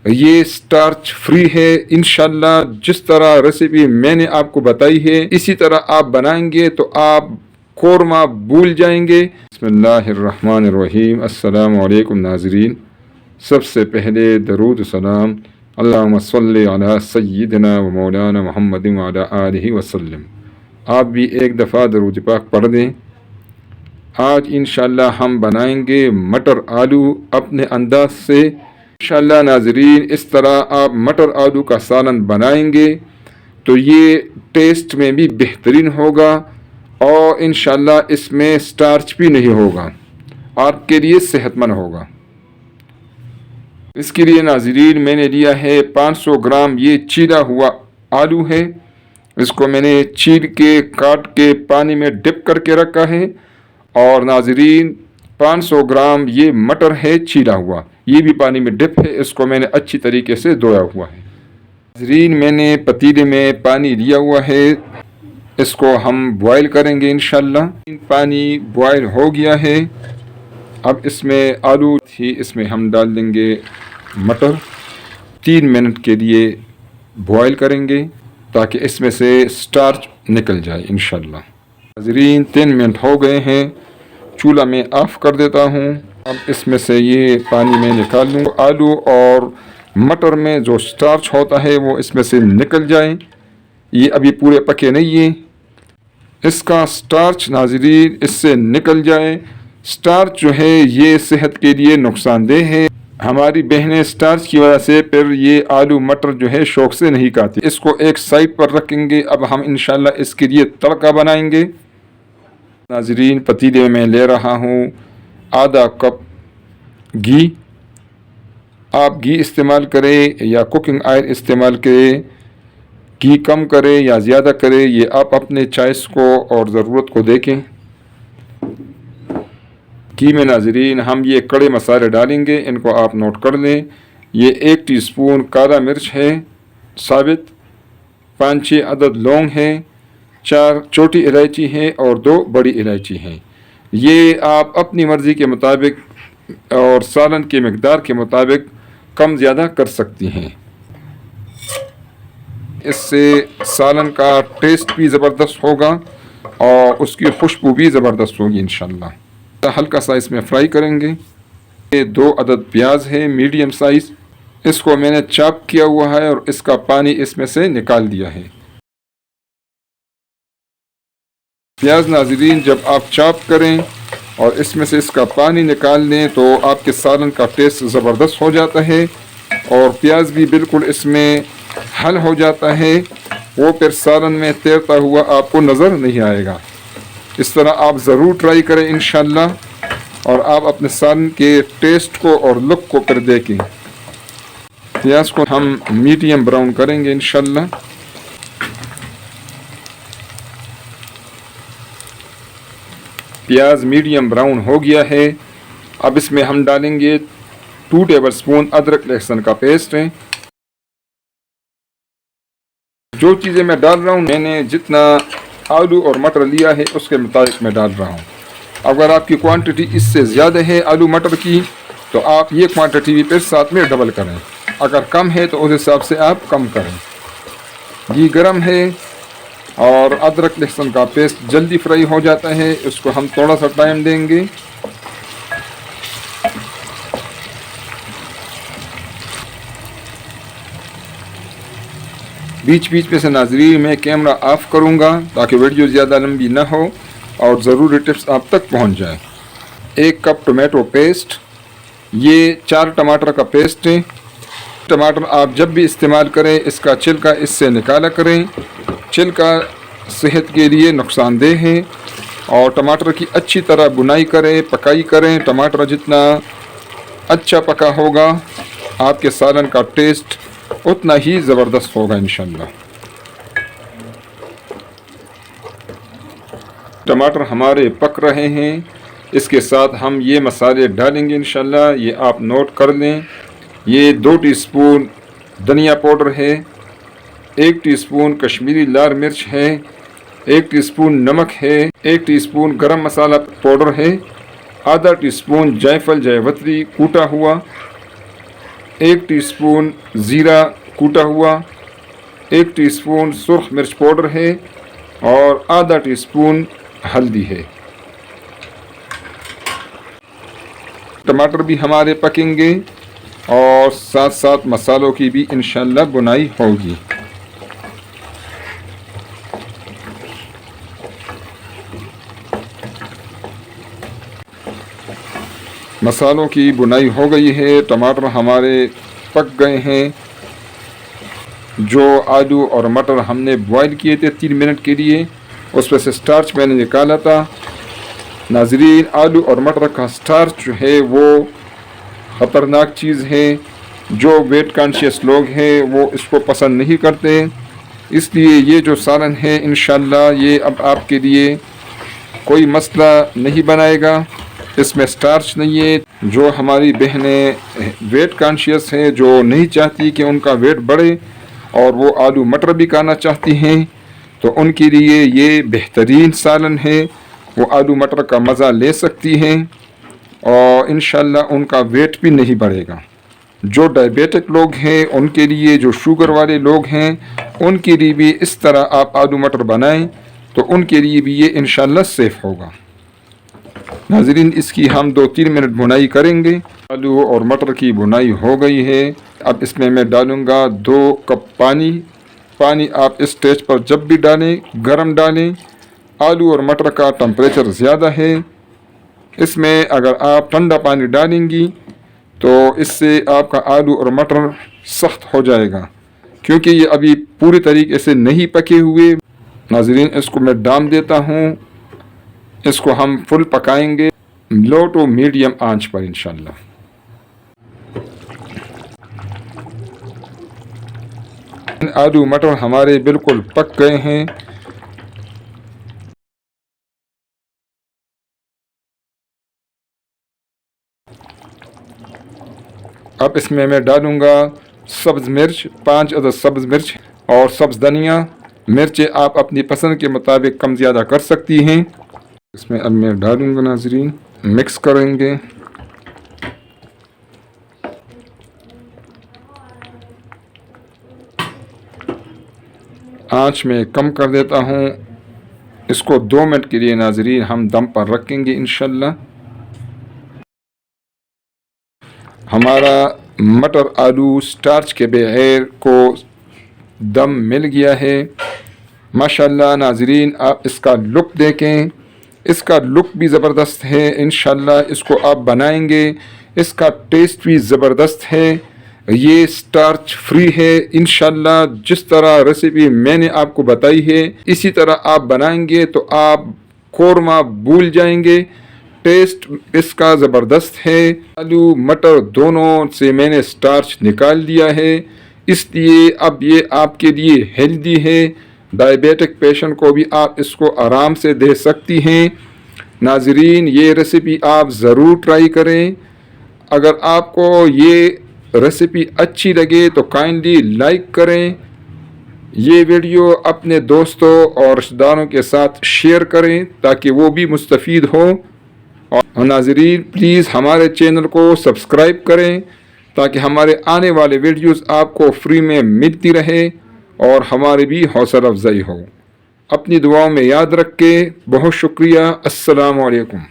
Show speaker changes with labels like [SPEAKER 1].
[SPEAKER 1] ये starch free है इंशाल्लाह। जिस तरह रेसिपी मैंने आपको बताई है इसी तरह आप बनाएंगे तो आप कोरमा भूल जाएंगे। बिस्मिल्लाहिर्रहमानिर्रहीम। अस्सलामु अलैकुम नाज़रीन। सबसे पहले दरूद सलाम अल्लाहुम्मा सल्लि अला सय्यिदिना व मौलाना मुहम्मदिन व अला आलिहि वसल्लम। आप भी एक दफ़ा दरूद पाक पढ़ दें। आज इंशाल्लाह हम बनाएंगे मटर आलू अपने अंदाज से। इंशाल्लाह नाज़रीन, इस तरह आप मटर आलू का सालन बनाएंगे तो ये टेस्ट में भी बेहतरीन होगा और इंशाल्लाह इसमें स्टार्च भी नहीं होगा, आपके लिए सेहतमंद होगा। इसके लिए नाज़रीन मैंने लिया है 500 ग्राम ये चीरा हुआ आलू है। इसको मैंने चीर के काट के पानी में डिप करके रखा है। और नाज़रीन 500 ग्राम ये मटर है चीरा हुआ, ये भी पानी में डिप है। इसको मैंने अच्छी तरीके से धोया हुआ है। नाज़रीन मैंने पतीले में पानी लिया हुआ है, इसको हम बॉयल करेंगे इंशाल्लाह। पानी बॉयल हो गया है। अब इसमें आलू थी, इसमें हम डाल देंगे मटर। 3 मिनट के लिए बॉयल करेंगे ताकि इसमें से स्टार्च निकल जाए इंशाल्लाह। नाज़रीन 3 मिनट हो गए हैं, चूल्हा में ऑफ़ कर देता हूँ। अब इसमें से ये पानी में निकाल लूँ। आलू और मटर में जो स्टार्च होता है वो इसमें से निकल जाए। ये अभी पूरे पके नहीं है, इसका स्टार्च नाज़रीन इससे निकल जाए। स्टार्च जो है ये सेहत के लिए नुकसानदेह है। हमारी बहनें स्टार्च की वजह से फिर ये आलू मटर जो है शौक से नहीं खाती। इसको एक साइड पर रखेंगे। अब हम इंशाल्लाह इसके लिए तड़का बनाएंगे। नाज़रीन पतीले में ले रहा हूँ आधा कप घी। आप घी इस्तेमाल करें या कुकिंग ऑयल इस्तेमाल करें, घी कम करें या ज़्यादा करें, ये आप अपने चॉइस को और ज़रूरत को देखें। घी में नाज़रीन हम ये कड़े मसाले डालेंगे, इनको आप नोट कर लें। ये 1 टीस्पून काला मिर्च है साबित, 5-6 अदद लौंग है, 4 छोटी इलायची है और 2 बड़ी इलायची हैं। ये आप अपनी मर्ज़ी के मुताबिक और सालन के मकदार के मुताबिक कम ज़्यादा कर सकती हैं। इससे सालन का टेस्ट भी ज़बरदस्त होगा और उसकी खुशबू भी ज़बरदस्त होगी इंशाल्लाह। हल्का सा इसमें फ्राई करेंगे। ये 2 अदद प्याज है मीडियम साइज़, इसको मैंने चॉप किया हुआ है और इसका पानी इसमें से निकाल दिया है। प्याज नाज़रीन जब आप चॉप करें और इसमें से इसका पानी निकाल दें तो आपके सालन का टेस्ट ज़बरदस्त हो जाता है और प्याज भी बिल्कुल इसमें हल हो जाता है। वो फिर सालन में तैरता हुआ आपको नज़र नहीं आएगा। इस तरह आप ज़रूर ट्राई करें इंशाल्लाह और आप अपने सालन के टेस्ट को और लुक को फिर देखें। प्याज को हम मीडियम ब्राउन करेंगे इंशाल्लाह। प्याज मीडियम ब्राउन हो गया है। अब इसमें हम डालेंगे 2 टेबलस्पून अदरक लहसुन का पेस्ट है। जो चीज़ें मैं डाल रहा हूँ मैंने जितना आलू और मटर लिया है उसके मुताबिक मैं डाल रहा हूँ। अगर आपकी क्वांटिटी इससे ज़्यादा है आलू मटर की तो आप ये क्वांटिटी भी फिर साथ में डबल करें। अगर कम है तो उस हिसाब से आप कम करें। घी गरम है और अदरक लहसुन का पेस्ट जल्दी फ्राई हो जाता है, उसको हम थोड़ा सा टाइम देंगे। बीच बीच में से नाज़रीन मैं कैमरा ऑफ़ करूँगा ताकि वीडियो ज़्यादा लंबी ना हो और ज़रूरी टिप्स आप तक पहुँच जाए। 1 कप टमाटो पेस्ट, ये 4 टमाटर का पेस्ट है। टमाटर आप जब भी इस्तेमाल करें इसका छिलका इससे निकाला करें, छिलका सेहत के लिए नुकसानदेह है। और टमाटर की अच्छी तरह बुनाई करें, पकाई करें। टमाटर जितना अच्छा पका होगा आपके सालन का टेस्ट उतना ही ज़बरदस्त होगा इंशाल्लाह। टमाटर हमारे पक रहे हैं, इसके साथ हम ये मसाले डालेंगे इंशाल्लाह। ये आप नोट कर लें। ये 2 टीस्पून धनिया पाउडर है, 1 टीस्पून कश्मीरी लाल मिर्च है, 1 टीस्पून नमक है, 1 टीस्पून गरम मसाला पाउडर है, आधा टीस्पून जायफल जायवत्री कूटा हुआ, 1 टीस्पून ज़ीरा कूटा हुआ, 1 टीस्पून सुर्ख मिर्च पाउडर है और आधा टीस्पून हल्दी है। टमाटर भी हमारे पकेंगे और साथ साथ मसालों की भी इंशाल्लाह बुनाई होगी। मसालों की बुनाई हो गई है, टमाटर हमारे पक गए हैं। जो आलू और मटर हमने बॉईल किए थे 3 मिनट के लिए, उस पर से स्टार्च मैंने निकाला था। नाज़रीन, आलू और मटर का स्टार्च जो है वो ख़तरनाक चीज़ है। जो वेट कॉन्शियस लोग हैं वो इसको पसंद नहीं करते, इसलिए ये जो सालन है इंशाल्लाह ये अब आपके लिए कोई मसला नहीं बनाएगा। इसमें स्टार्च नहीं है। जो हमारी बहनें वेट कॉन्शियस हैं, जो नहीं चाहती कि उनका वेट बढ़े और वो आलू मटर भी खाना चाहती हैं, तो उनके लिए ये बेहतरीन सालन है। वो आलू मटर का मज़ा ले सकती हैं और इंशाल्लाह उनका वेट भी नहीं बढ़ेगा। जो डायबिटिक लोग हैं उनके लिए, जो शुगर वाले लोग हैं उनके लिए भी इस तरह आप आलू मटर बनाएं तो उनके लिए भी ये इंशाल्लाह सेफ़ होगा। नाज़रीन, इसकी हम 2-3 मिनट भुनाई करेंगे। आलू और मटर की भुनाई हो गई है। अब इसमें मैं डालूँगा 2 कप पानी। पानी आप इस स्टेज पर जब भी डालें गर्म डालें। आलू और मटर का टेम्परेचर ज़्यादा है, इसमें अगर आप ठंडा पानी डालेंगी तो इससे आपका आलू और मटर सख्त हो जाएगा, क्योंकि ये अभी पूरी तरीके से नहीं पके हुए। नाज़रीन, इसको मैं डाम देता हूँ। इसको हम फुल पकाएंगे लो टू मीडियम आंच पर इंशाल्लाह। आलू मटर हमारे बिल्कुल पक गए हैं। अब इसमें मैं डालूँगा सब्ज़ मिर्च, 5 अदद सब्ज़ मिर्च और सब्ज़ धनिया। मिर्चें आप अपनी पसंद के मुताबिक कम ज़्यादा कर सकती हैं। इसमें अब मैं डालूँगा। नाज़रीन, मिक्स करेंगे। आँच में कम कर देता हूँ। इसको 2 मिनट के लिए नाज़रीन हम दम पर रखेंगे इंशाल्लाह। हमारा मटर आलू स्टार्च के बगैर को दम मिल गया है। माशाल्लाह नाज़रीन, आप इसका लुक देखें, इसका लुक भी ज़बरदस्त है। इंशाल्लाह इसको आप बनाएंगे, इसका टेस्ट भी ज़बरदस्त है। ये स्टार्च फ्री है। इंशाल्लाह जिस तरह रेसिपी मैंने आपको बताई है इसी तरह आप बनाएंगे तो आप कोरमा भूल जाएंगे। टेस्ट इसका ज़बरदस्त है। आलू मटर दोनों से मैंने स्टार्च निकाल दिया है, इसलिए अब ये आपके लिए हेल्दी है। डायबिटिक पेशेंट को भी आप इसको आराम से दे सकती हैं। नाज़रीन, ये रेसिपी आप ज़रूर ट्राई करें। अगर आपको ये रेसिपी अच्छी लगे तो काइंडली लाइक करें। ये वीडियो अपने दोस्तों और रिश्तेदारों के साथ शेयर करें ताकि वो भी मुस्तफ़ीद हो। और नाज़रीन, प्लीज़ हमारे चैनल को सब्सक्राइब करें ताकि हमारे आने वाले वीडियोस आपको फ्री में मिलती रहे और हमारी भी हौसला अफजाई हो। अपनी दुआओं में याद रख के बहुत शुक्रिया। अस्सलामु अलैकुम।